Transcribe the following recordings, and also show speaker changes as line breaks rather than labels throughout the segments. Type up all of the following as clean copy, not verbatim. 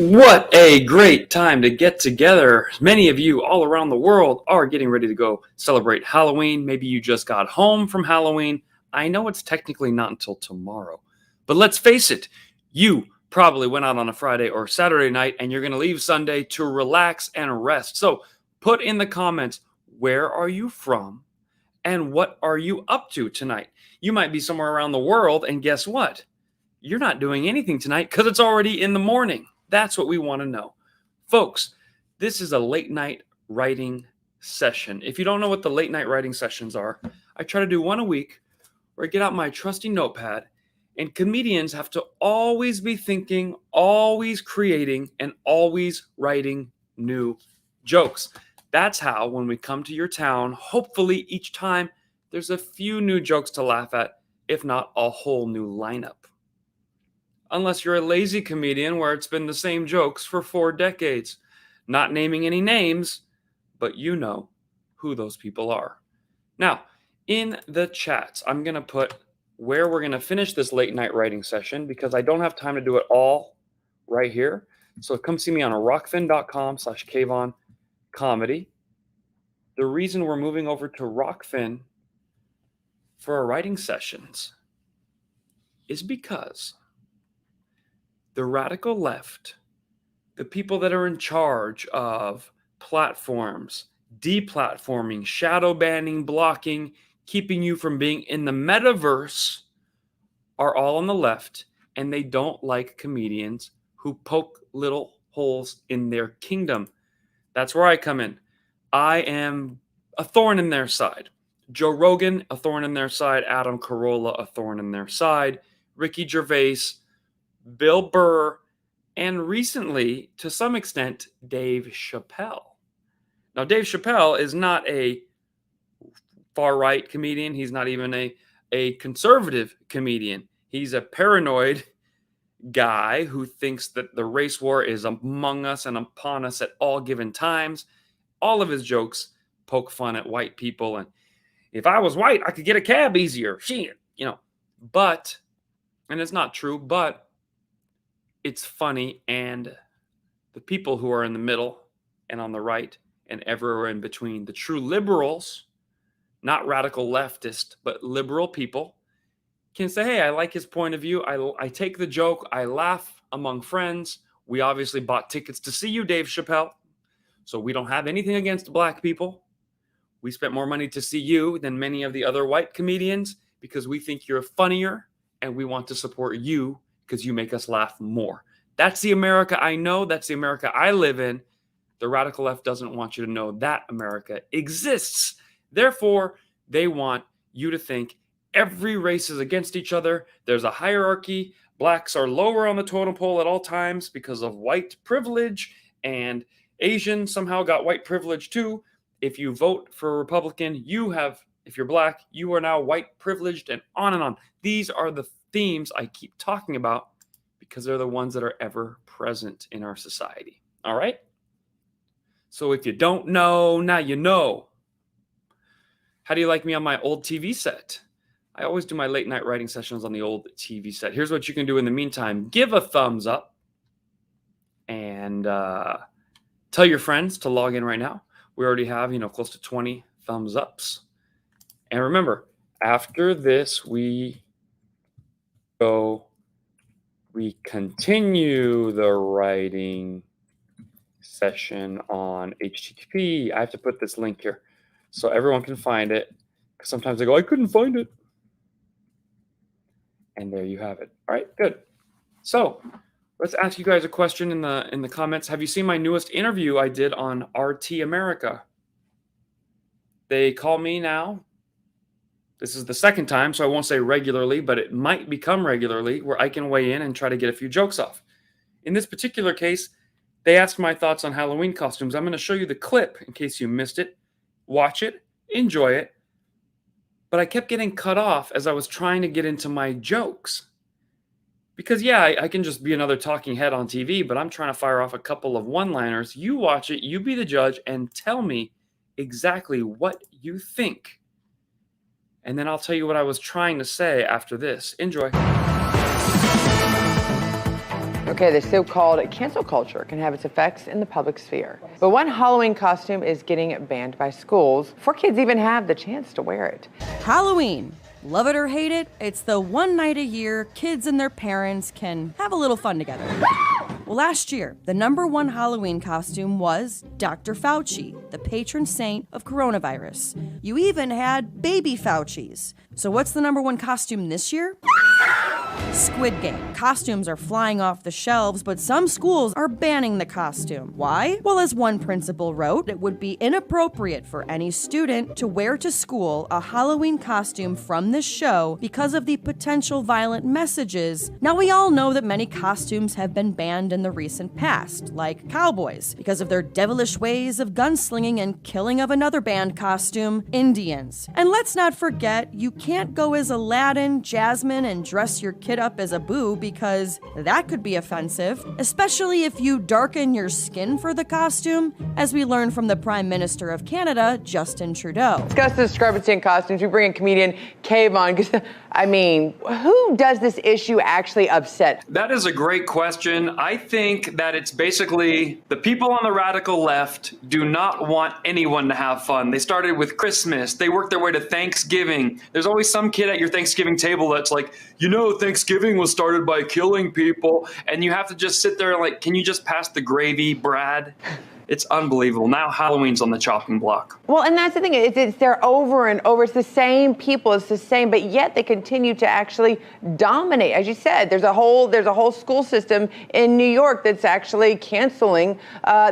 What a great time to get together. Many of you all around the world are getting ready to go celebrate Halloween. Maybe you just got home from Halloween. I know it's technically not until tomorrow, but let's face it, you probably went out on a Friday or Saturday night and you're going to leave Sunday to relax and rest. So put in the comments, where are you from and what are you up to tonight? You might be somewhere around the world, and guess what? You're not doing anything tonight because it's already in the morning. That's what we want to know. Folks, this is a late night writing session. If you don't know what the late night writing sessions are, I try to do one a week where I get out my trusty notepad, and comedians have to always be thinking, always creating, and always writing new jokes. That's how, when we come to your town, hopefully each time there's a few new jokes to laugh at, if not a whole new lineup. Unless you're a lazy comedian where it's been the same jokes for 4 decades. Not naming any names, but you know who those people are. Now, in the chats, I'm going to put where we're going to finish this late night writing session because I don't have time to do it all right here. So come see me on rockfin.com/KayvonComedy. The reason we're moving over to Rockfin for our writing sessions is because the radical left, the people that are in charge of platforms, deplatforming, shadow banning, blocking, keeping you from being in the metaverse, are all on the left, and they don't like comedians who poke little holes in their kingdom. That's where I come in. I am a thorn in their side. Joe Rogan, a thorn in their side. Adam Carolla, a thorn in their side. Ricky Gervais, Bill Burr, and recently, to some extent, Dave Chappelle. Now, Dave Chappelle is not a far-right comedian. He's not even a conservative comedian. He's a paranoid guy who thinks that the race war is among us and upon us at all given times. All of his jokes poke fun at white people. And if I was white, I could get a cab easier. Shit, But, and it's not true, but it's funny, and the people who are in the middle and on the right and everywhere in between, the true liberals, not radical leftist, but liberal people, can say, hey, I like his point of view. I take the joke. I laugh among friends. We obviously bought tickets to see you, Dave Chappelle, so we don't have anything against black people. We spent more money to see you than many of the other white comedians because we think you're funnier, and we want to support you because you make us laugh more. That's the America I know. That's the America I live in. The radical left doesn't want you to know that America exists. Therefore, they want you to think every race is against each other. There's a hierarchy. Blacks are lower on the totem pole at all times because of white privilege, and Asians somehow got white privilege too. If you vote for a Republican, if you're black, you are now white privileged, and on and on. These are the themes I keep talking about because they're the ones that are ever present in our society. All right? So if you don't know, now you know. How do you like me on my old TV set? I always do my late night writing sessions on the old TV set. Here's what you can do in the meantime. Give a thumbs up and tell your friends to log in right now. We already have, close to 20 thumbs ups. And remember, after this, we continue the writing session on HTTP. I have to put this link here so everyone can find it. Sometimes they go, I couldn't find it. And there you have it. All right, good. So let's ask you guys a question in the comments. Have you seen my newest interview I did on RT America? They call me now. This is the second time, so I won't say regularly, but it might become regularly where I can weigh in and try to get a few jokes off. In this particular case, they asked my thoughts on Halloween costumes. I'm going to show you the clip in case you missed it. Watch it, enjoy it. But I kept getting cut off as I was trying to get into my jokes. Because, I can just be another talking head on TV, but I'm trying to fire off a couple of one-liners. You watch it, you be the judge, and tell me exactly what you think. And then I'll tell you what I was trying to say after this. Enjoy.
Okay, the so-called cancel culture can have its effects in the public sphere. But one Halloween costume is getting banned by schools before kids even have the chance to wear it.
Halloween. Love it or hate it, it's the one night a year kids and their parents can have a little fun together. Well, last year, the #1 Halloween costume was Dr. Fauci, the patron saint of coronavirus. You even had baby Faucis. So what's the #1 costume this year? Squid Game. Costumes are flying off the shelves, but some schools are banning the costume. Why? Well, as one principal wrote, it would be inappropriate for any student to wear to school a Halloween costume from this show because of the potential violent messages. Now, we all know that many costumes have been banned in the recent past, like cowboys, because of their devilish ways of gunslinging and killing of another banned costume, Indians. And let's not forget, you can't go as Aladdin, Jasmine, and dress your kid up as a boo because that could be offensive, especially if you darken your skin for the costume, as we learned from the Prime Minister of Canada, Justin Trudeau.
Discuss the discrepancy in costumes. We bring in comedian Cave on because, I mean, who does this issue actually upset?
That is a great question. I think that it's basically the people on the radical left do not want anyone to have fun. They started with Christmas. They worked their way to Thanksgiving. There's always some kid at your Thanksgiving table that's like, you know, Thanksgiving was started by killing people. And you have to just sit there and like, can you just pass the gravy, Brad? It's unbelievable. Now Halloween's on the chopping block.
Well, and that's the thing. It's they're over and over. It's the same people. It's the same, but yet they continue to actually dominate. As you said, there's a whole school system in New York that's actually canceling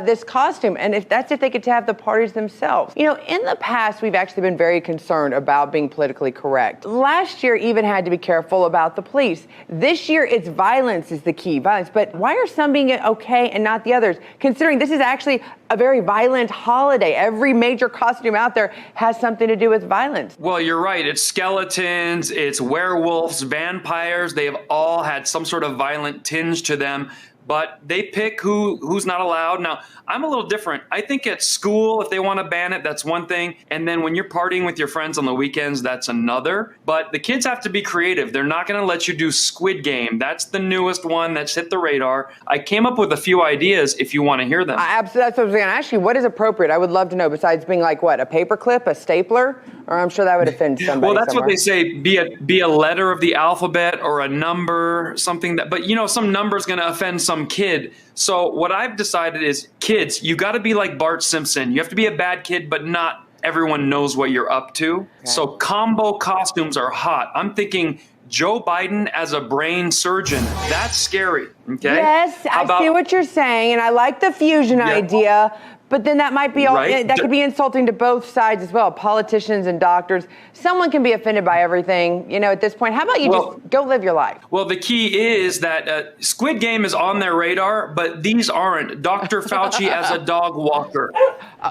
this costume. And if they get to have the parties themselves. You know, in the past, we've actually been very concerned about being politically correct. Last year, even had to be careful about the police. This year, it's violence is the key, violence. But why are some being okay and not the others? Considering this is actually a very violent holiday. Every major costume out there has something to do with violence.
Well, you're right. It's skeletons, it's werewolves, vampires. They have all had some sort of violent tinge to them. But they pick who's not allowed. Now, I'm a little different. I think at school, if they want to ban it, that's one thing. And then when you're partying with your friends on the weekends, that's another. But the kids have to be creative. They're not going to let you do Squid Game. That's the newest one that's hit the radar. I came up with a few ideas if you want to hear them.
Absolutely. That's what I was going to ask you. What is appropriate? I would love to know, besides being like, what, a paperclip, a stapler? Or I'm sure that would offend somebody.
Well, that's
somewhere.
what they say. Be a letter of the alphabet or a number, something that. But you know, some number's going to offend some kid. So what I've decided is, kids, you got to be like Bart Simpson. You have to be a bad kid, but not everyone knows what you're up to. Okay. So combo costumes are hot. I'm thinking Joe Biden as a brain surgeon. That's scary. Okay.
Yes, I see what you're saying, and I like the fusion idea. But then that might be that could be insulting to both sides as well, politicians and doctors. Someone can be offended by everything, you know, at this point. How about you just go live your life?
Well, the key is that Squid Game is on their radar, but these aren't. Dr. Fauci as a dog walker.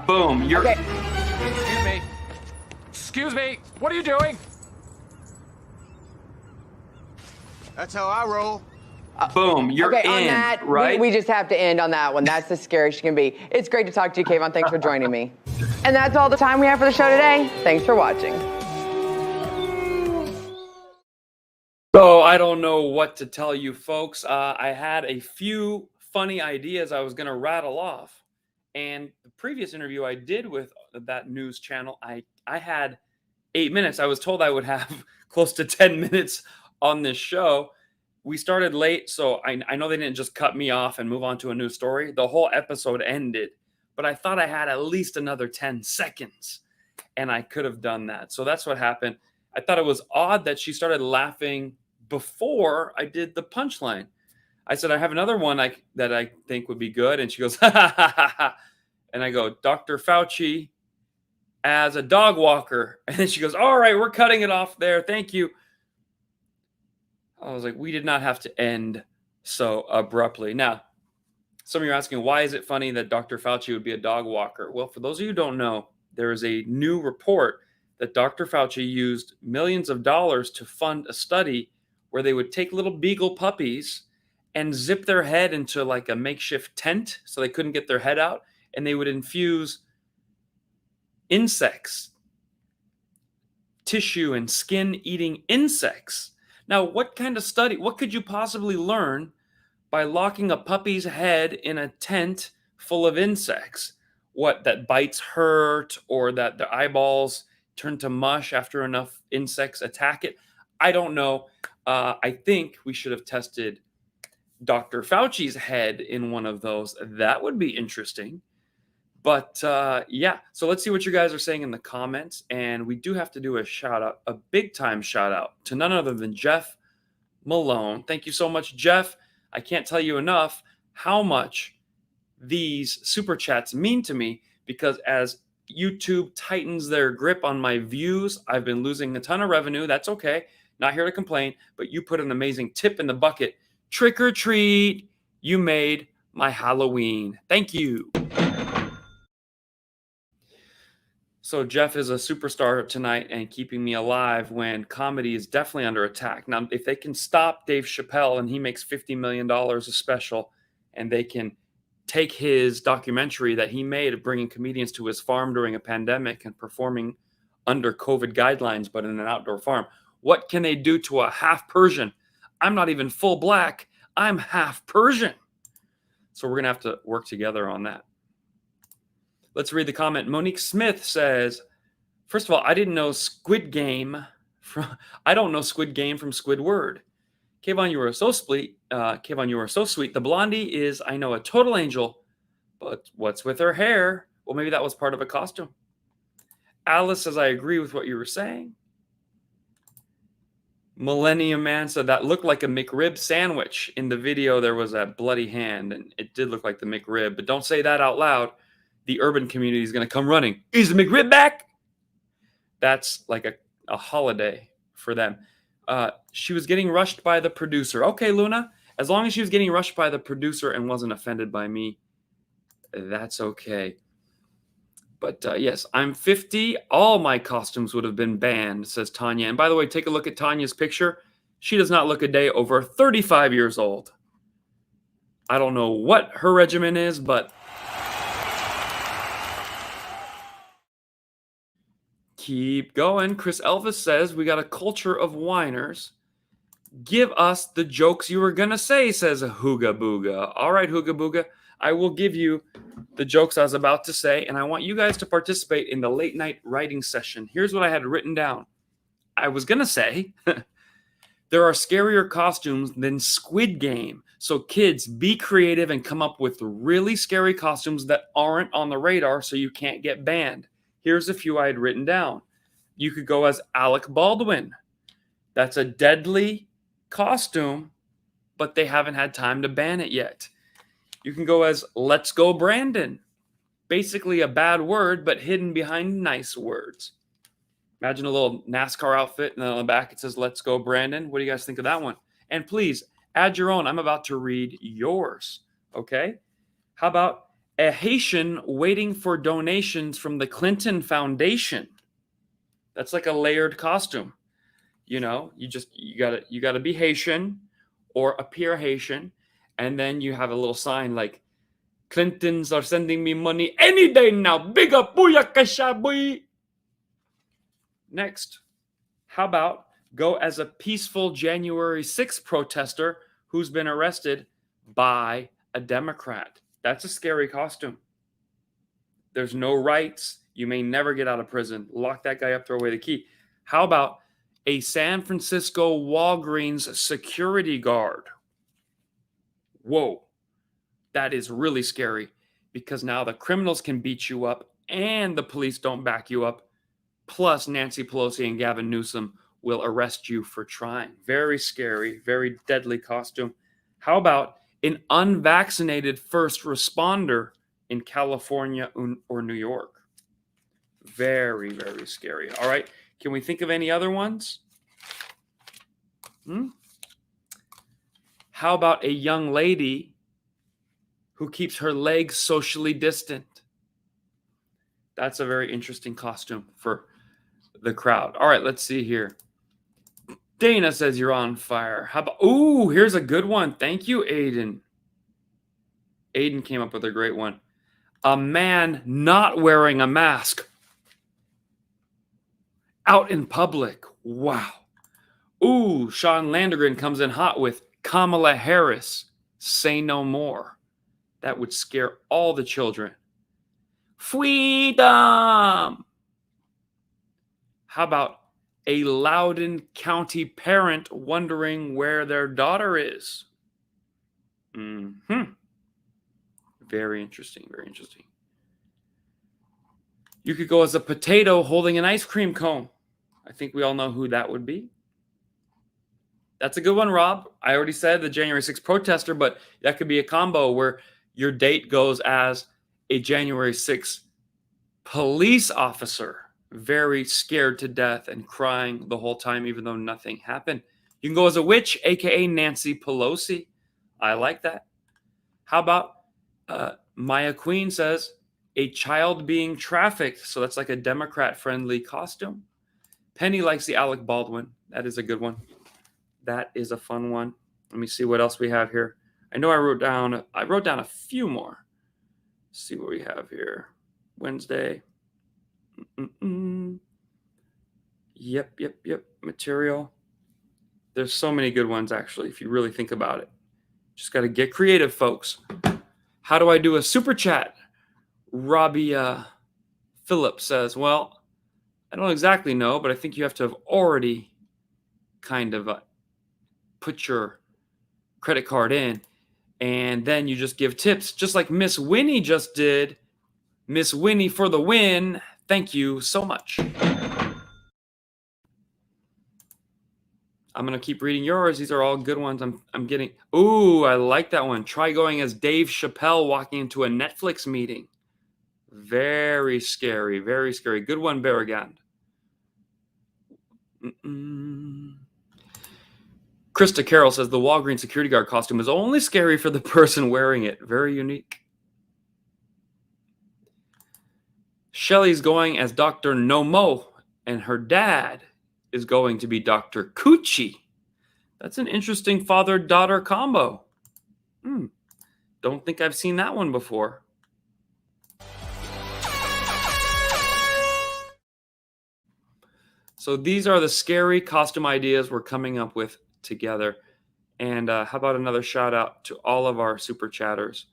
Boom. You're.
Okay. Excuse me. Excuse me. What are you doing?
That's how I roll.
Boom, you're
okay,
in,
on that,
right?
We just have to end on that one. That's the scariest you can be. It's great to talk to you, Kayvon. Thanks for joining me. And that's all the time we have for the show today. Thanks for watching.
So I don't know what to tell you, folks. I had a few funny ideas I was going to rattle off. And the previous interview I did with that news channel, I had 8 minutes. I was told I would have close to 10 minutes on this show. We started late, so I know they didn't just cut me off and move on to a new story. The whole episode ended, but I thought I had at least another 10 seconds, and I could have done that. So that's what happened. I thought it was odd that she started laughing before I did the punchline. I said, I have another one that I think would be good, and she goes, ha, ha, ha, ha, ha. And I go, Dr. Fauci as a dog walker. And then she goes, all right, we're cutting it off there. Thank you. I was like, we did not have to end so abruptly. Now, some of you are asking, why is it funny that Dr. Fauci would be a dog walker? Well, for those of you who don't know, there is a new report that Dr. Fauci used millions of dollars to fund a study where they would take little beagle puppies and zip their head into like a makeshift tent so they couldn't get their head out, and they would infuse insects, tissue and skin eating insects. Now, what kind of study, what could you possibly learn by locking a puppy's head in a tent full of insects. What, that bites hurt or that the eyeballs turn to mush after enough insects attack it? I don't know. I think we should have tested Dr. Fauci's head in one of those. That would be interesting. But yeah, so let's see what you guys are saying in the comments. And we do have to do a shout out, a big time shout out to none other than Jeff Malone. Thank you so much, Jeff. I can't tell you enough how much these super chats mean to me, because as YouTube tightens their grip on my views, I've been losing a ton of revenue. That's okay. Not here to complain, but you put an amazing tip in the bucket. Trick or treat. You made my Halloween. Thank you. So Jeff is a superstar tonight and keeping me alive when comedy is definitely under attack. Now, if they can stop Dave Chappelle and he makes $50 million a special, and they can take his documentary that he made of bringing comedians to his farm during a pandemic and performing under COVID guidelines, but in an outdoor farm, what can they do to a half Persian? I'm not even full black. I'm half Persian. So we're going to have to work together on that. Let's read the comment. Monique Smith says, first of all, I don't know Squid Game from Squidward. Kayvon, you were so sweet. Kayvon, you were so sweet. The blondie is, I know, a total angel, but what's with her hair? Well, maybe that was part of a costume. Alice says, I agree with what you were saying. Millennium Man said that looked like a McRib sandwich. In the video, there was a bloody hand, and it did look like the McRib, but don't say that out loud. The urban community is going to come running. Is the McRib back? That's like a holiday for them. She was getting rushed by the producer. Okay, Luna, as long as she was getting rushed by the producer and wasn't offended by me, that's okay. But yes, I'm 50. All my costumes would have been banned, says Tanya. And by the way, take a look at Tanya's picture. She does not look a day over 35 years old. I don't know what her regimen is, but keep going. Chris Elvis says, we got a culture of whiners. Give us the jokes you were going to say, says Hooga Booga. All right, Hooga Booga. I will give you the jokes I was about to say, and I want you guys to participate in the late night writing session. Here's what I had written down. I was going to say, there are scarier costumes than Squid Game. So kids, be creative and come up with really scary costumes that aren't on the radar so you can't get banned. Here's a few I had written down. You could go as Alec Baldwin. That's a deadly costume, but they haven't had time to ban it yet. You can go as Let's Go Brandon. Basically a bad word, but hidden behind nice words. Imagine a little NASCAR outfit, and then on the back it says Let's Go Brandon. What do you guys think of that one? And please, add your own. I'm about to read yours, okay? How about a Haitian waiting for donations from the Clinton Foundation? That's like a layered costume. You know, you gotta be Haitian or appear Haitian, and then you have a little sign like, Clintons are sending me money any day now. Big up, booyakasha, boy. Next, how about go as a peaceful January 6th protester who's been arrested by a Democrat? That's a scary costume. There's no rights. You may never get out of prison. Lock that guy up, throw away the key. How about a San Francisco Walgreens security guard? Whoa, that is really scary, because now the criminals can beat you up and the police don't back you up. Plus, Nancy Pelosi and Gavin Newsom will arrest you for trying. Very scary, very deadly costume. How about an unvaccinated first responder in California or New York? Very, very scary. All right. Can we think of any other ones? How about a young lady who keeps her legs socially distant? That's a very interesting costume for the crowd. All right, let's see here. Dana says you're on fire. How about, ooh, here's a good one. Thank you, Aiden. Aiden came up with a great one. A man not wearing a mask out in public. Wow. Ooh, Sean Landegren comes in hot with Kamala Harris Say no more. That would scare all the children. Freedom! How about a Loudoun County parent wondering where their daughter is? Very interesting, very interesting. You could go as a potato holding an ice cream cone. I think we all know who that would be. That's a good one, Rob. I already said the January 6th protester, but that could be a combo where your date goes as a January 6th police officer, very scared to death and crying the whole time, even though nothing happened. You can go as a witch, aka Nancy Pelosi. I like that. How about Maya Queen says a child being trafficked? So that's like a Democrat-friendly costume. Penny likes the Alec Baldwin. That is a good one. That is a fun one. Let me see what else we have here. I know I wrote down a few more. Let's see what we have here. Wednesday. Yep. Material. There's so many good ones, actually, if you really think about it. Just got to get creative, folks. How do I do a super chat? Robbie Phillips says, well, I don't exactly know, but I think you have to have already kind of put your credit card in, and then you just give tips, just like Miss Winnie just did. Miss Winnie for the win. Thank you so much. I'm going to keep reading yours. These are all good ones. I'm getting... Ooh, I like that one. Try going as Dave Chappelle walking into a Netflix meeting. Very scary. Very scary. Good one, Barragand. Krista Carroll says the Walgreens security guard costume is only scary for the person wearing it. Very unique. Shelly's going as Dr. Nomo, and her dad is going to be Dr. Coochie. That's an interesting father-daughter combo. Don't think I've seen that one before. So these are the scary costume ideas we're coming up with together. And how about another shout out to all of our super chatters?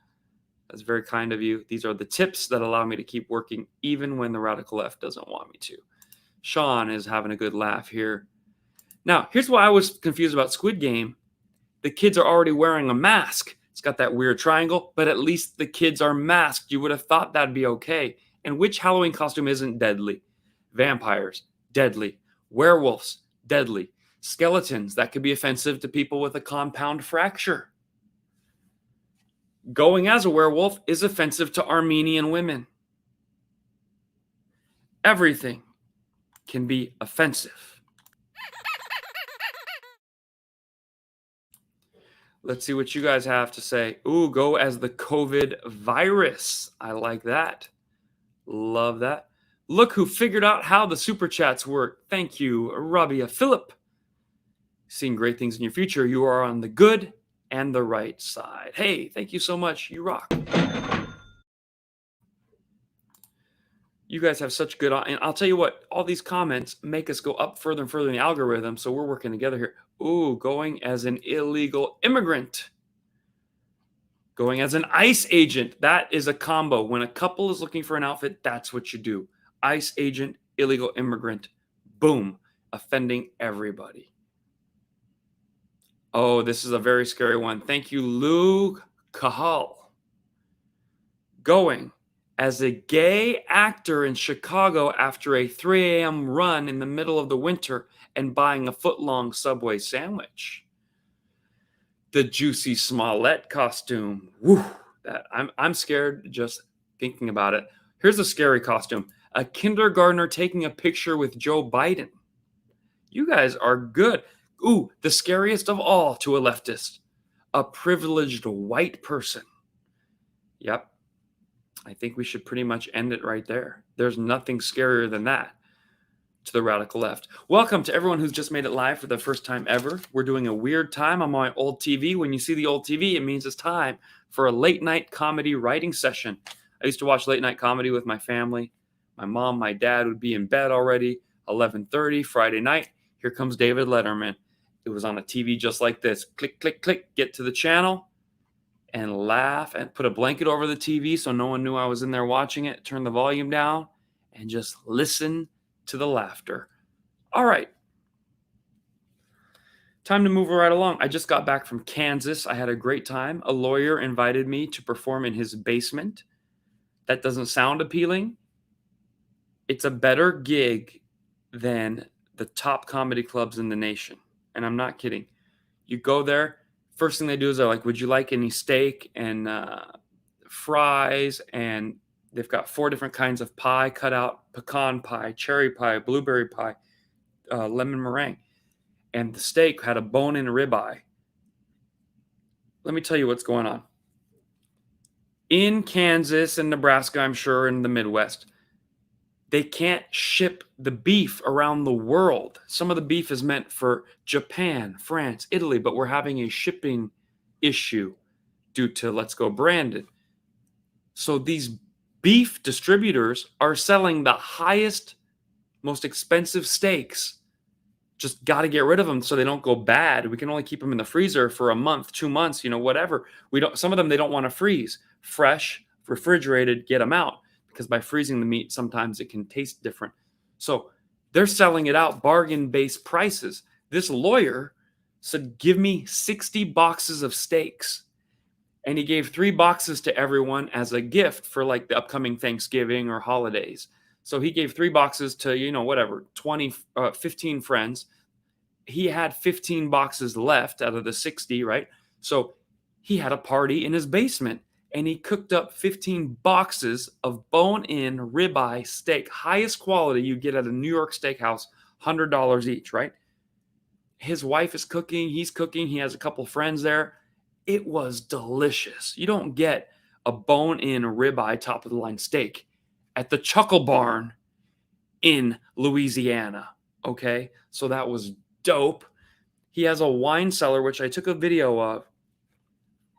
That's very kind of you. These are the tips that allow me to keep working even when the radical left doesn't want me to. Sean is having a good laugh here. Now, here's why I was confused about Squid Game. The kids are already wearing a mask. It's got that weird triangle, but at least the kids are masked. You would have thought that'd be okay. And which Halloween costume isn't deadly? Vampires, deadly. Werewolves, deadly. Skeletons, that could be offensive to people with a compound fracture. Going as a werewolf is offensive to Armenian women. Everything can be offensive. Let's see what you guys have to say. Ooh, go as the COVID virus. I like that. Love that. Look who figured out how the super chats work. Thank you, Rabia Phillip. Seeing great things in your future. You are on the good and the right side. Hey, thank you so much. You rock. You guys have such good... And I'll tell you what, all these comments make us go up further and further in the algorithm, so we're working together here. Ooh, going as an illegal immigrant. Going as an ICE agent. That is a combo. When a couple is looking for an outfit, that's what you do. ICE agent, illegal immigrant. Boom. Offending everybody. Oh, this is a very scary one. Thank you, Lou Kahal. Going as a gay actor in Chicago after a 3 a.m. run in the middle of the winter and buying a foot-long Subway sandwich. The Juicy Smollett costume. Woo, I'm scared just thinking about it. Here's a scary costume. A kindergartner taking a picture with Joe Biden. You guys are good. Ooh, the scariest of all to a leftist. A privileged white person. Yep. I think we should pretty much end it right there. There's nothing scarier than that to the radical left. Welcome to everyone who's just made it live for the first time ever. We're doing a weird time on my old TV. When you see the old TV, it means it's time for a late night comedy writing session. I used to watch late night comedy with my family. My mom, my dad would be in bed already. 11:30 Friday night. Here comes David Letterman. It was on a TV just like this. Click, click, click. Get to the channel. and laugh and put a blanket over the TV so no one knew I was in there watching it, turn the volume down, and just listen to the laughter. All right. Time to move right along. I just got back from Kansas. I had a great time. A lawyer invited me to perform in his basement. That doesn't sound appealing. It's a better gig than the top comedy clubs in the nation. And I'm not kidding. You go there, first thing they do is they're like, would you like any steak and fries? And they've got 4 different kinds of pie cut out: pecan pie, cherry pie, blueberry pie, lemon meringue. And the steak had a bone-in ribeye. Let me tell you what's going on. In Kansas and Nebraska, I'm sure, in the Midwest, they can't ship the beef around the world. Some of the beef is meant for Japan, France, Italy, but we're having a shipping issue due to Let's Go Branded. So these beef distributors are selling the highest, most expensive steaks. Just got to get rid of them so they don't go bad. We can only keep them in the freezer for a month, 2 months, whatever. Some of them, they don't want to freeze. Fresh, refrigerated, get them out, because by freezing the meat, sometimes it can taste different. So they're selling it out bargain-based prices. This lawyer said, give me 60 boxes of steaks. And he gave 3 boxes to everyone as a gift for like the upcoming Thanksgiving or holidays. So he gave 3 boxes to, 15 friends. He had 15 boxes left out of the 60, right? So he had a party in his basement, and he cooked up 15 boxes of bone-in ribeye steak, highest quality you get at a New York steakhouse, $100 each, right? His wife is cooking. He's cooking. He has a couple friends there. It was delicious. You don't get a bone-in ribeye top-of-the-line steak at the Chuckle Barn in Louisiana, okay? So that was dope. He has a wine cellar, which I took a video of.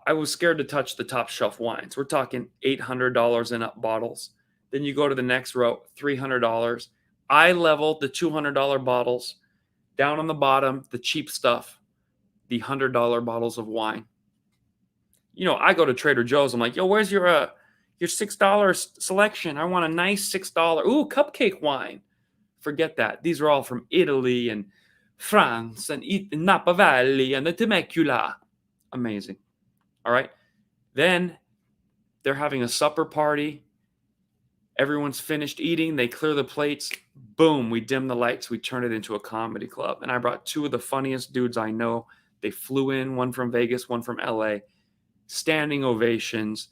I was scared to touch the top shelf wines. We're talking $800 and up bottles. Then you go to the next row, $300. I leveled the $200 bottles. Down on the bottom, the cheap stuff, the $100 bottles of wine. I go to Trader Joe's. I'm like, yo, where's your $6 selection? I want a nice $6. Ooh, cupcake wine. Forget that. These are all from Italy and France and Napa Valley and the Temecula. Amazing. All right. Then they're having a supper party. Everyone's finished eating. They clear the plates. Boom. We dim the lights. We turn it into a comedy club. And I brought 2 of the funniest dudes I know. They flew in, one from Vegas, one from LA. Standing ovations.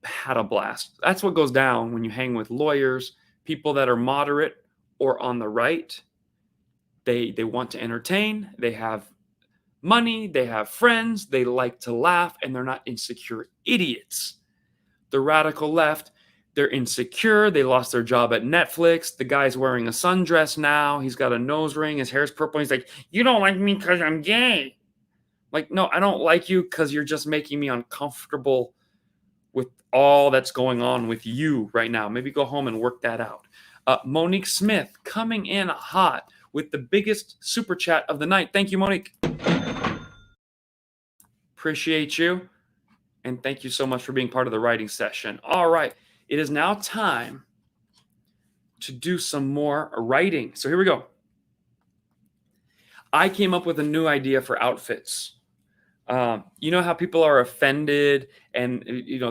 Had a blast. That's what goes down when you hang with lawyers, people that are moderate or on the right. They want to entertain. They have money. They have friends. They like to laugh, and they're not insecure idiots. The radical left, they're insecure. They lost their job at Netflix. The guy's wearing a sundress now. He's got a nose ring. His hair's purple. He's like, you don't like me because I'm gay. Like, no, I don't like you because you're just making me uncomfortable with all that's going on with you right now. Maybe go home and work that out. Monique Smith coming in hot with the biggest super chat of the night. Thank you, Monique. Appreciate you. And thank you so much for being part of the writing session. All right. It is now time to do some more writing. So here we go. I came up with a new idea for outfits. You know how people are offended and,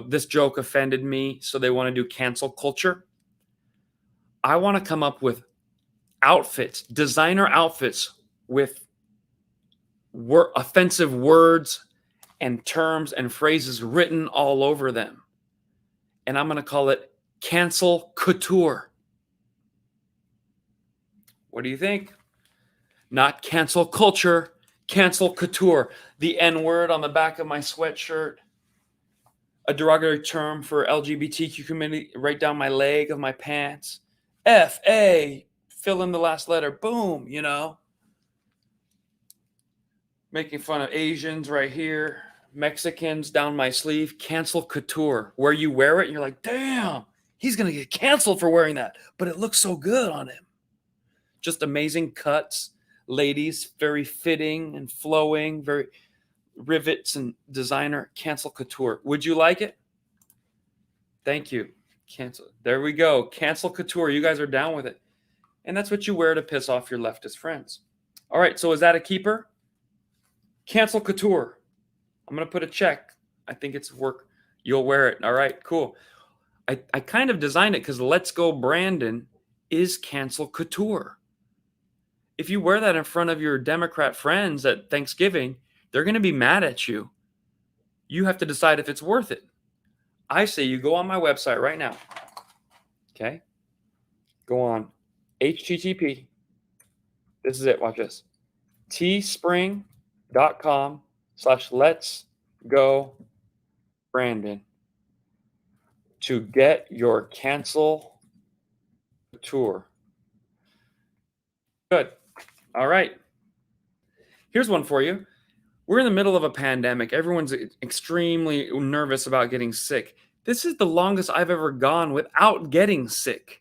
this joke offended me, so they want to do cancel culture? I want to come up with outfits, designer outfits with offensive words and terms and phrases written all over them. And I'm going to call it cancel couture. What do you think? Not cancel culture. Cancel couture, the N-word on the back of my sweatshirt, a derogatory term for LGBTQ community right down my leg of my pants, F-A, fill in the last letter, boom, Making fun of Asians right here, Mexicans down my sleeve, cancel couture, where you wear it and you're like, damn, he's going to get canceled for wearing that, but it looks so good on him. Just amazing cuts. Ladies, very fitting and flowing, very rivets and designer, cancel couture. Would you like it? Thank you. Cancel. There we go. Cancel couture. You guys are down with it. And that's what you wear to piss off your leftist friends. All right, so is that a keeper? Cancel couture. I'm going to put a check. I think it's work. You'll wear it. All right, cool. I kind of designed it because Let's Go Brandon is cancel couture. If you wear that in front of your Democrat friends at Thanksgiving, they're going to be mad at you. You have to decide if it's worth it. I say you go on my website right now. Okay? Go on HTTP. This is it. Watch this. teespring.com/Let's Go Brandon to get your cancel tour. Good. All right. Here's one for you. We're in the middle of a pandemic. Everyone's extremely nervous about getting sick. This is the longest I've ever gone without getting sick.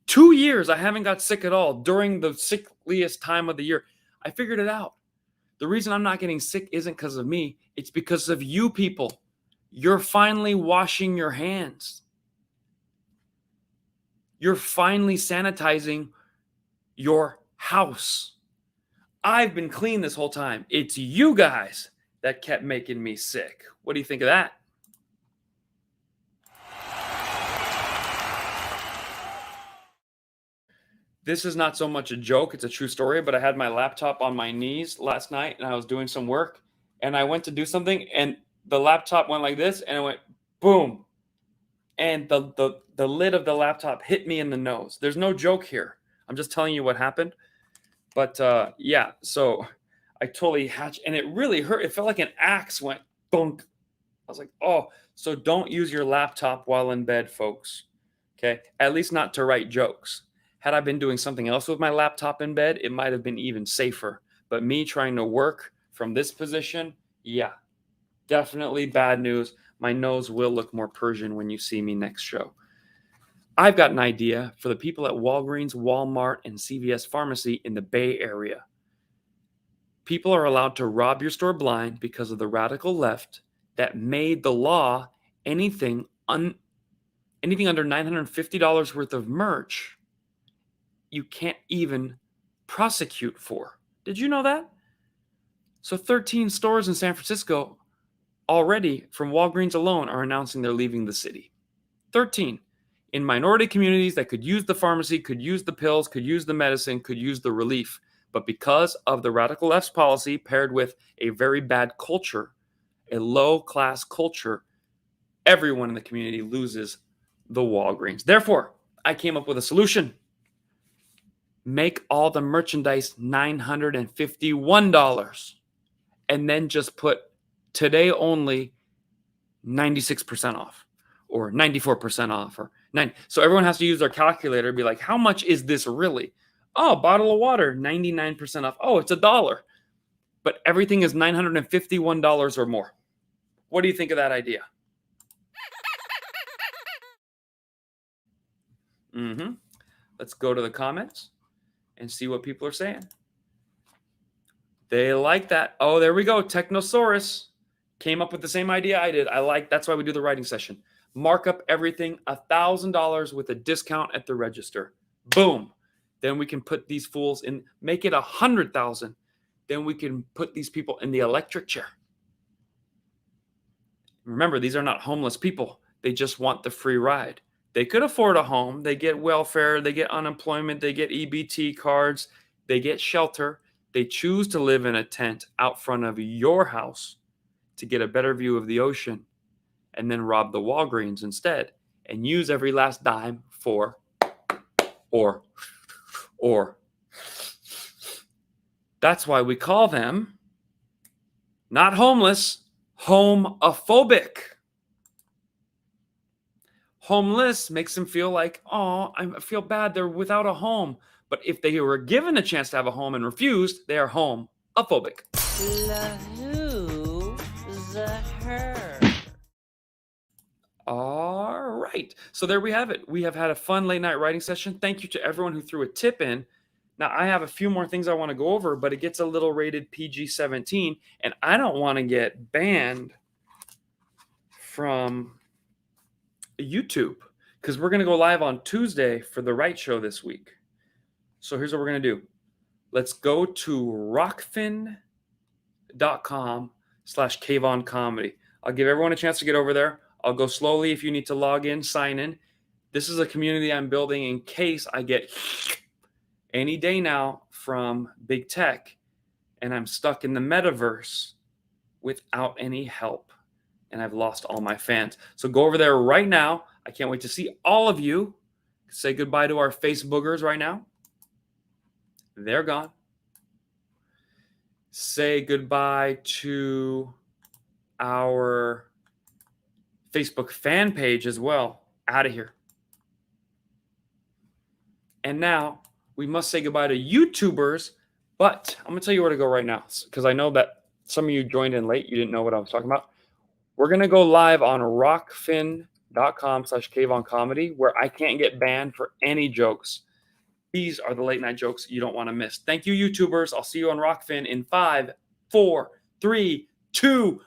2 years I haven't got sick at all during the sickliest time of the year. I figured it out. The reason I'm not getting sick isn't because of me. It's because of you people. You're finally washing your hands. You're finally sanitizing your house. I've been clean this whole time. It's you guys that kept making me sick. What do you think of that? This is not so much a joke. It's a true story, but I had my laptop on my knees last night and I was doing some work and I went to do something and the laptop went like this and it went boom. And the lid of the laptop hit me in the nose. There's no joke here. I'm just telling you what happened. But yeah, so I totally hatched and it really hurt. It felt like an axe went bunk. I was like, oh, so don't use your laptop while in bed, folks. Okay, at least not to write jokes. Had I been doing something else with my laptop in bed, it might have been even safer. But me trying to work from this position, yeah, definitely bad news. My nose will look more Persian when you see me next show. I've got an idea for the people at Walgreens, Walmart, and CVS Pharmacy in the Bay Area. People are allowed to rob your store blind because of the radical left that made the law anything under $950 worth of merch you can't even prosecute for. Did you know that? So 13 stores in San Francisco already from Walgreens alone are announcing they're leaving the city. 13 in minority communities that could use the pharmacy, could use the pills, could use the medicine, could use the relief. But because of the radical left's policy paired with a very bad culture, a low-class culture, everyone in the community loses the Walgreens. Therefore, I came up with a solution. Make all the merchandise $951 and then just put today only 96% off or 94% off or 9. So everyone has to use their calculator and be like, how much is this really? Oh, a bottle of water, 99% off. Oh, it's $1. But everything is $951 or more. What do you think of that idea? Let's go to the comments and see what people are saying. They like that. Oh, there we go. Technosaurus came up with the same idea I did. That's why we do the writing session. Mark up everything $1,000 with a discount at the register. Boom. Then we can put these fools in, make it 100,000. Then we can put these people in the electric chair. Remember, these are not homeless people. They just want the free ride. They could afford a home. They get welfare. They get unemployment. They get EBT cards. They get shelter. They choose to live in a tent out front of your house to get a better view of the ocean and then rob the Walgreens instead and use every last dime for or. That's why we call them not homeless, homophobic. Homeless makes them feel like, oh, I feel bad. They're without a home. But if they were given a chance to have a home and refused, they are homophobic.
Her.
All right. So there we have it. We have had a fun late night writing session. Thank you to everyone who threw a tip in Now, I have a few more things I want to go over, but it gets a little rated PG-17, and I don't want to get banned from YouTube because we're going to go live on Tuesday for the Right Show this week. So here's what we're going to do. Let's go to rockfin.com/KayVonComedy. I'll give everyone a chance to get over there. I'll go slowly if you need to log in, sign in. This is a community I'm building in case I get any day now from big tech and I'm stuck in the metaverse without any help and I've lost all my fans. So go over there right now. I can't wait to see all of you. Say goodbye to our Facebookers right now. They're gone. Say goodbye to our Facebook fan page as well. Out of here. And now we must say goodbye to YouTubers, but I'm going to tell you where to go right now because I know that some of you joined in late. You didn't know what I was talking about. We're going to go live on rockfin.com/KayVonComedy where I can't get banned for any jokes. These are the late night jokes you don't want to miss. Thank you, YouTubers. I'll see you on Rockfin in 5, 4, 3, 2,